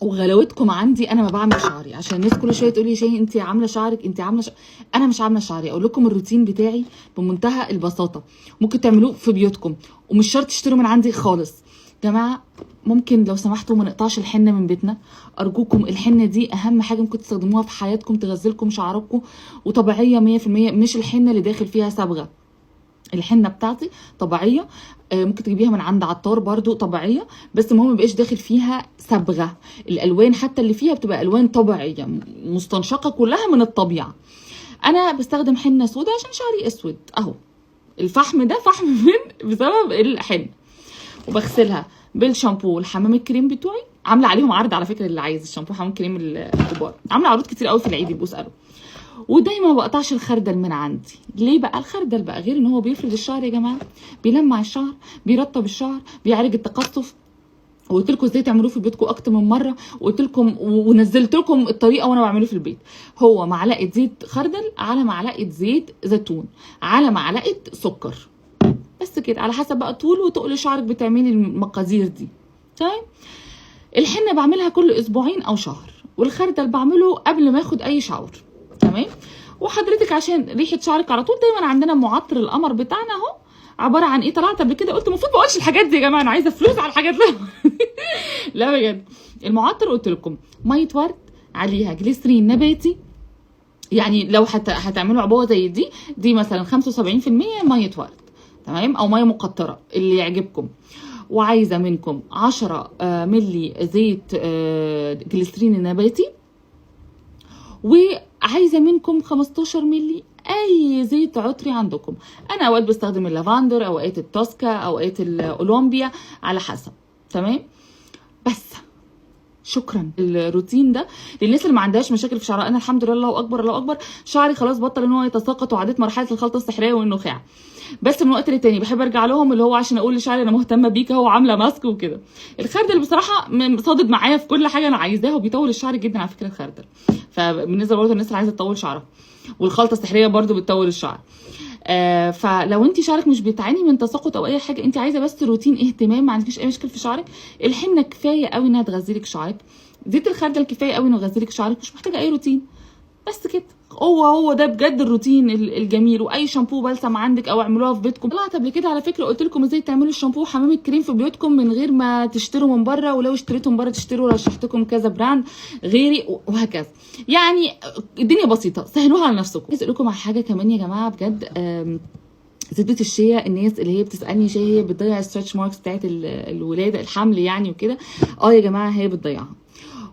وغلاوتكم عندي انا ما بعمل شعري، عشان الناس كل شويه تقول لي شيء انت عامله شعرك، انت عامله انا مش عامله شعري. اقول لكم الروتين بتاعي بمنتهى البساطه، ممكن تعملوه في بيوتكم ومش شرط تشتروا من عندي خالص. جماعه ممكن لو سمحتوا ما نقطعش الحنه من بيتنا ارجوكم. الحنه دي اهم حاجه ممكن تستخدموها في حياتكم، تغذلكم شعركم وطبيعيه 100%، مش الحنه اللي داخل فيها صبغه. الحنه بتاعتي طبيعيه، ممكن تجيبيها من عند عطار برضو طبيعيه، بس المهم مبقاش داخل فيها صبغه. الالوان حتى اللي فيها بتبقى الوان طبيعيه مستنشقه كلها من الطبيعه. انا بستخدم حنه سودا عشان شعري اسود اهو. الفحم ده فحم بسبب الحنه. وبغسلها بالشامبو والحمام الكريم بتوعي. عامله عليهم عرض على فكره، اللي عايز الشامبو حمام كريم الكبار عامله عروض كتير قوي في العيد، يبقوا اسالوا. ودايما ما بقطعش الخردل من عندي. ليه بقى الخردل بقى؟ غير ان هو بيفرد الشعر يا جماعه، بيلمع الشعر، بيرطب الشعر، بيعالج التقصف. وقلت لكم ازاي تعملوه في بيتكم اكتر من مره، وقلت لكم ونزلت لكم الطريقه وانا بعمله في البيت. هو معلقه زيت خردل على معلقه زيت زيتون على معلقه سكر، بس كده، على حسب بقى طول وتقل شعرك بتعملي المقادير دي. تمام. الحنه بعملها كل اسبوعين او شهر، والخردل بعمله قبل ما اخد اي شاور. تمام. وحضرتك عشان ريحه شعرك على طول دايما عندنا معطر القمر بتاعنا اهو، عباره عن ايه؟ طلعت قبل كده قلت المفروض ما اقولش الحاجات دي يا جماعه، انا عايزه فلوس على الحاجات دي. لا بجد. المعطر قلت لكم ميه ورد عليها جليسرين نباتي، يعني لو هتعملوا عبوه زي دي مثلا 75% ميه ورد، تمام، او ميه مقطره اللي يعجبكم. وعايزه منكم 10 ملي زيت جليسرين النباتي، وعايزه منكم 15 ملي اي زيت عطري عندكم. انا اوقات بستخدم اللافندر، اوقات التوسكا، اوقات الاولمبيا، على حسب. تمام. بس شكرا. الروتين ده للناس اللي ما عندهاش مشاكل في شعرها. انا الحمد لله الله اكبر الله اكبر شعري خلاص بطل ان هو يتساقط، وعديت مرحله الخلطه السحريه والنخاع. بس من وقت للتاني بحب ارجع لهم، اللي هو عشان اقول لشعري انا مهتمه بيك اهو، عامله ماسك وكده. الخردل بصراحه صادد معايا في كل حاجه انا عايزاها، وبيطول الشعر جدا على فكره الخردل. فبالنسبه برضه للناس اللي عايزه تطول شعرها، والخلطه السحريه برضه بتطول الشعر. فلو انت شعرك مش بتعاني من تساقط او اي حاجه، انت عايزه بس روتين اهتمام، ما عندكيش اي مشكله في شعرك، الحنه كفايه قوي انها تغذي شعرك، زيت الخردل كفايه قوي انه يغذي شعرك، مش محتاجه اي روتين. بس كده. هو ده بجد الروتين الجميل. واي شامبو بلسم عندك او اعملوها في بيتكم. طلعت قبل كده على فكره قلت لكم ازاي تعملوا الشامبو حمام الكريم في بيوتكم من غير ما تشتروا من بره، ولو اشتريتوا من بره تشتروا، رشحتكم كذا براند غيري وهكذا. يعني الدنيا بسيطه، سهلوها على نفسكم. عايز اقول لكم على حاجه كمان يا جماعه بجد، زبده الشيا. الناس اللي هي بتسالني شيا هي بتضيع الستريتش ماركس بتاعت الولاده الحمل يعني وكده. يا جماعه هي بتضيعها.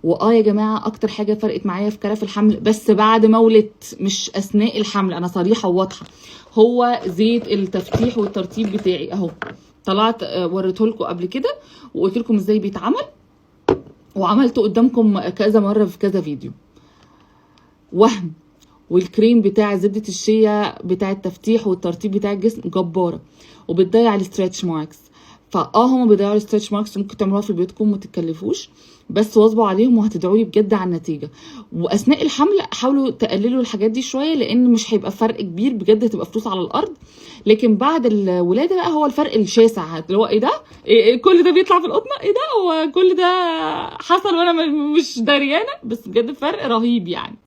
يا جماعه اكتر حاجه فرقت معايا في كرف الحمل، بس بعد ما ولدت مش اثناء الحمل، انا صريحه وواضحه، هو زيت التفتيح والترطيب بتاعي اهو. طلعت وريته لكم قبل كده وقلت لكم ازاي بيتعمل، وعملته قدامكم كذا مره في كذا فيديو. والكريم بتاع زبده الشيا بتاع التفتيح والترطيب بتاع الجسم جباره، وبتضيع الستريتش ماركس. هما بيضيعوا الستريتش ماركس، ممكن تعملوها في بيوتكم ما تتكلفوش، بس واظبوا عليهم وهتدعوا لي بجد على النتيجه. واثناء الحمل حاولوا تقللوا الحاجات دي شويه، لان مش هيبقى فرق كبير بجد، هتبقى فلوس على الارض. لكن بعد الولاده بقى هو الفرق الشاسع، اللي هو ايه ده؟ إيه كل ده بيطلع في القطنه؟ ايه ده؟ هو كل ده حصل وانا مش دريانه؟ بس بجد فرق رهيب يعني.